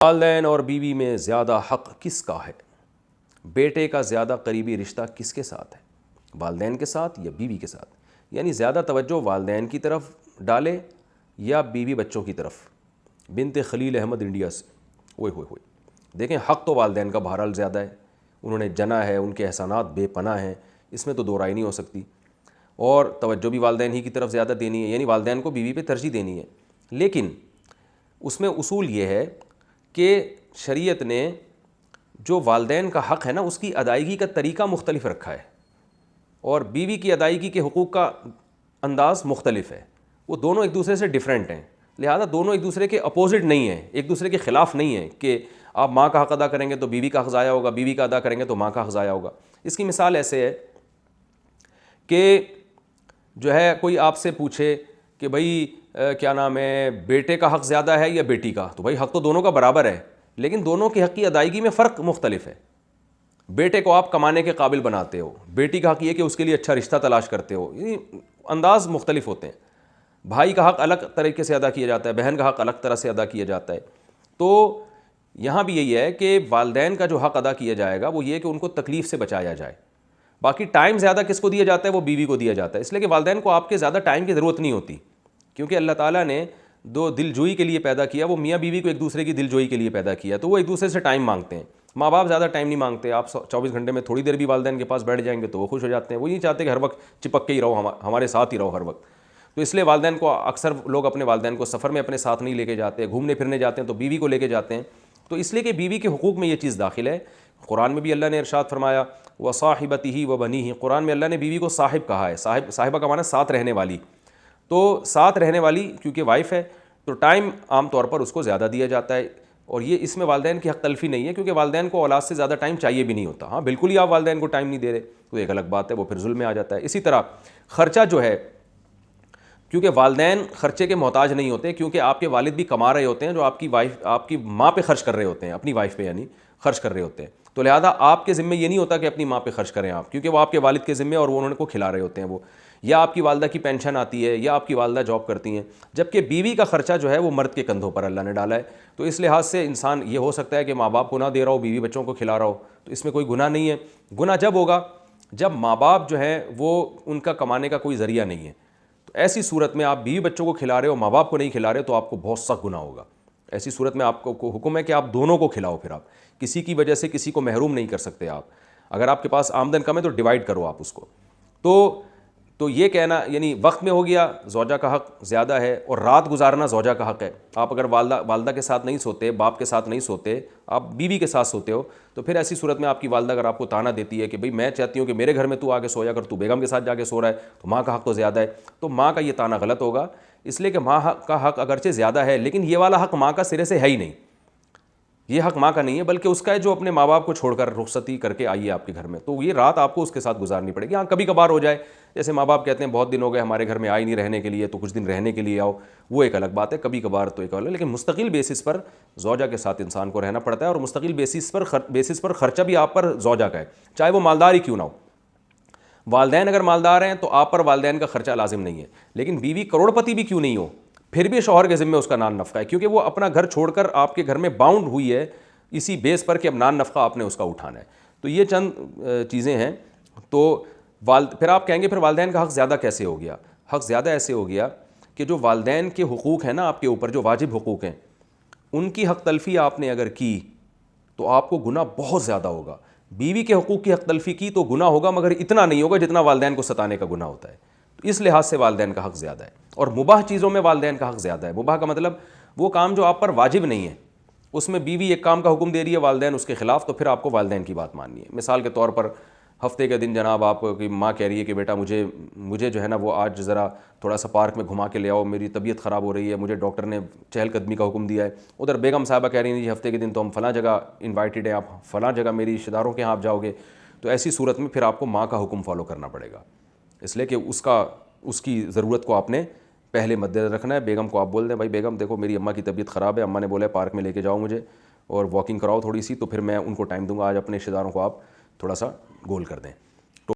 والدین اور بیوی میں زیادہ حق کس کا ہے؟ بیٹے کا زیادہ قریبی رشتہ کس کے ساتھ ہے؟ والدین کے ساتھ یا بیوی کے ساتھ؟ یعنی زیادہ توجہ والدین کی طرف ڈالے یا بیوی بچوں کی طرف؟ بنت خلیل احمد انڈیا سے ہوئے دیکھیں، حق تو والدین کا بہرحال زیادہ ہے، انہوں نے جنا ہے، ان کے احسانات بے پناہ ہیں، اس میں تو دو رائے نہیں ہو سکتی، اور توجہ بھی والدین ہی کی طرف زیادہ دینی ہے، یعنی والدین کو بیوی پہ ترجیح دینی ہے۔ لیکن اس میں اصول یہ ہے کہ شریعت نے جو والدین کا حق ہے نا، اس کی ادائیگی کا طریقہ مختلف رکھا ہے، اور بیوی کی ادائیگی کے حقوق کا انداز مختلف ہے۔ وہ دونوں ایک دوسرے سے ڈیفرنٹ ہیں، لہذا دونوں ایک دوسرے کے اپوزٹ نہیں ہیں، ایک دوسرے کے خلاف نہیں ہیں کہ آپ ماں کا حق ادا کریں گے تو بیوی کا حق ضائع ہوگا، بیوی کا ادا کریں گے تو ماں کا حق ضائع ہوگا۔ اس کی مثال ایسے ہے کہ جو ہے کوئی آپ سے پوچھے کہ بھائی کیا نام ہے، بیٹے کا حق زیادہ ہے یا بیٹی کا؟ تو بھائی حق تو دونوں کا برابر ہے، لیکن دونوں کی حق کی ادائیگی میں فرق مختلف ہے۔ بیٹے کو آپ کمانے کے قابل بناتے ہو، بیٹی کا حق یہ کہ اس کے لیے اچھا رشتہ تلاش کرتے ہو، یعنی انداز مختلف ہوتے ہیں۔ بھائی کا حق الگ طریقے سے ادا کیا جاتا ہے، بہن کا حق الگ طرح سے ادا کیا جاتا ہے۔ تو یہاں بھی یہی ہے کہ والدین کا جو حق ادا کیا جائے گا وہ یہ کہ ان کو تکلیف سے بچایا جائے۔ باقی ٹائم زیادہ کس کو دیا جاتا ہے؟ وہ بیوی کو دیا جاتا ہے، اس لیے کہ والدین کو آپ کے زیادہ ٹائم کی ضرورت نہیں ہوتی، کیونکہ اللہ تعالیٰ نے دو دل جوئی کے لیے پیدا کیا، وہ میاں بیوی کو ایک دوسرے کی دل جوئی کے لیے پیدا کیا، تو وہ ایک دوسرے سے ٹائم مانگتے ہیں۔ ماں باپ زیادہ ٹائم نہیں مانگتے، آپ 24 گھنٹے میں تھوڑی دیر بھی والدین کے پاس بیٹھ جائیں گے تو وہ خوش ہو جاتے ہیں، وہ نہیں چاہتے کہ ہر وقت چپک کے ہی رہو، ہمارے ساتھ ہی رہو ہر وقت۔ تو اس لیے والدین کو اکثر لوگ اپنے والدین کو سفر میں اپنے ساتھ نہیں لے کے جاتے، گھومنے پھرنے جاتے ہیں تو بیوی کو لے کے جاتے ہیں، تو اس لیے کہ بیوی کے حقوق میں یہ چیز داخل ہے۔ قرآن میں بھی اللہ نے ارشاد فرمایا وصاحبتہ وبنیہ، قرآن میں اللہ نے بیوی کو صاحب کہا ہے، صاحبہ کا معنی ساتھ رہنے والی، تو ساتھ رہنے والی کیونکہ وائف ہے تو ٹائم عام طور پر اس کو زیادہ دیا جاتا ہے، اور یہ اس میں والدین کی حق تلفی نہیں ہے، کیونکہ والدین کو اولاد سے زیادہ ٹائم چاہیے بھی نہیں ہوتا۔ ہاں بالکل ہی آپ والدین کو ٹائم نہیں دے رہے تو ایک الگ بات ہے، وہ پھر ظلم میں آ جاتا ہے۔ اسی طرح خرچہ جو ہے، کیونکہ والدین خرچے کے محتاج نہیں ہوتے، کیونکہ آپ کے والد بھی کما رہے ہوتے ہیں جو آپ کی ماں پہ خرچ کر رہے ہوتے ہیں، اپنی وائف پہ یعنی خرچ کر رہے ہوتے ہیں، تو لہذا آپ کے ذمہ یہ نہیں ہوتا کہ اپنی ماں پہ خرچ کریں آپ، کیونکہ وہ آپ کے والد کے ذمہ اور وہ انہوں کو کھلا رہے ہوتے ہیں، وہ یا آپ کی والدہ کی پینشن آتی ہے یا آپ کی والدہ جاب کرتی ہیں، جبکہ بیوی کا خرچہ جو ہے وہ مرد کے کندھوں پر اللہ نے ڈالا ہے۔ تو اس لحاظ سے انسان یہ ہو سکتا ہے کہ ماں باپ کو نہ دے رہا ہو، بیوی بچوں کو کھلا رہا ہو، تو اس میں کوئی گناہ نہیں ہے۔ گناہ جب ہوگا جب ماں باپ جو ہیں وہ ان کا کمانے کا کوئی ذریعہ نہیں ہے، تو ایسی صورت میں آپ بیوی بچوں کو کھلا رہے ہو، ماں باپ کو نہیں کھلا رہے، تو آپ کو بہت سخت گناہ ہوگا۔ ایسی صورت میں آپ کو حکم ہے کہ آپ دونوں کو کھلاؤ، پھر آپ کسی کی وجہ سے کسی کو محروم نہیں کر سکتے آپ۔ اگر آپ کے پاس آمدن کم ہے تو ڈیوائڈ کرو آپ اس کو۔ تو یہ کہنا یعنی وقت میں ہو گیا زوجہ کا حق زیادہ ہے، اور رات گزارنا زوجہ کا حق ہے۔ آپ اگر والدہ کے ساتھ نہیں سوتے، باپ کے ساتھ نہیں سوتے، آپ بیوی کے ساتھ سوتے ہو، تو پھر ایسی صورت میں آپ کی والدہ اگر آپ کو تانا دیتی ہے کہ بھئی میں چاہتی ہوں کہ میرے گھر میں تو آ کے سویا کر، تو بیگم کے ساتھ جا کے سو رہا ہے، تو ماں کا حق تو زیادہ ہے، تو ماں کا یہ تانا غلط ہوگا، اس لیے کہ ماں کا حق اگرچہ زیادہ ہے لیکن یہ والا حق ماں کا سرے سے ہے ہی نہیں، یہ حق ماں کا نہیں ہے بلکہ اس کا ہے جو اپنے ماں باپ کو چھوڑ کر رخصتی کر کے آئی ہے آپ کے گھر میں، تو یہ رات آپ کو اس کے ساتھ گزارنی پڑے گی۔ ہاں کبھی کبھار ہو جائے، جیسے ماں باپ کہتے ہیں بہت دن ہو گئے ہمارے گھر میں آئی نہیں رہنے کے لیے، تو کچھ دن رہنے کے لیے آؤ، وہ ایک الگ بات ہے، کبھی کبھار تو ایک الگ ہے، لیکن مستقل بیسس پر زوجہ کے ساتھ انسان کو رہنا پڑتا ہے، اور مستقل بیسس پر خرچہ بھی آپ پر زوجہ کا ہے، چاہے وہ مالدار ہی کیوں نہ ہو۔ والدین اگر مالدار ہیں تو آپ پر والدین کا خرچہ لازم نہیں ہے، لیکن بیوی کروڑ پتی بھی کیوں نہیں ہو، پھر بھی شوہر کے ذمہ اس کا نان نفقہ ہے، کیونکہ وہ اپنا گھر چھوڑ کر آپ کے گھر میں باؤنڈ ہوئی ہے اسی بیس پر کہ اب نان نفقہ آپ نے اس کا اٹھانا ہے۔ تو یہ چند چیزیں ہیں۔ تو پھر آپ کہیں گے پھر والدین کا حق زیادہ کیسے ہو گیا؟ حق زیادہ ایسے ہو گیا کہ جو والدین کے حقوق ہیں نا آپ کے اوپر، جو واجب حقوق ہیں، ان کی حق تلفی آپ نے اگر کی تو آپ کو گناہ بہت زیادہ ہوگا۔ بیوی کے حقوق کی حق تلفی کی تو گناہ ہوگا، مگر اتنا نہیں ہوگا جتنا والدین کو ستانے کا گناہ ہوتا ہے، تو اس لحاظ سے والدین کا حق زیادہ ہے۔ اور مباح چیزوں میں والدین کا حق زیادہ ہے۔ مباح کا مطلب وہ کام جو آپ پر واجب نہیں ہے، اس میں بیوی ایک کام کا حکم دے رہی ہے، والدین اس کے خلاف، تو پھر آپ کو والدین کی بات ماننی ہے۔ مثال کے طور پر ہفتے کے دن جناب آپ کی ماں کہہ رہی ہے کہ بیٹا مجھے جو ہے نا وہ آج ذرا تھوڑا سا پارک میں گھما کے لے آؤ، میری طبیعت خراب ہو رہی ہے، مجھے ڈاکٹر نے چہل قدمی کا حکم دیا ہے۔ ادھر بیگم صاحبہ کہہ رہی ہیں جی ہفتے کے دن تو ہم فلاں جگہ انوائٹڈ ہیں، آپ فلاں جگہ میری رشتہ داروں کے یہاں آپ جاؤ گے، تو ایسی صورت میں پھر آپ کو ماں کا حکم فالو کرنا پڑے گا، اس لیے کہ اس کی ضرورت کو آپ نے پہلے مد نظر رکھنا ہے۔ بیگم کو آپ بول دیں بھائی بیگم دیکھو میری اماں کی طبیعت خراب ہے، اماں نے بولا ہے پارک میں لے کے جاؤ مجھے اور واکنگ کراؤ تھوڑی سی، تو پھر میں ان کو ٹائم دوں گا، آج اپنے رشتہ داروں کو آپ تھوڑا سا گول کر دیں۔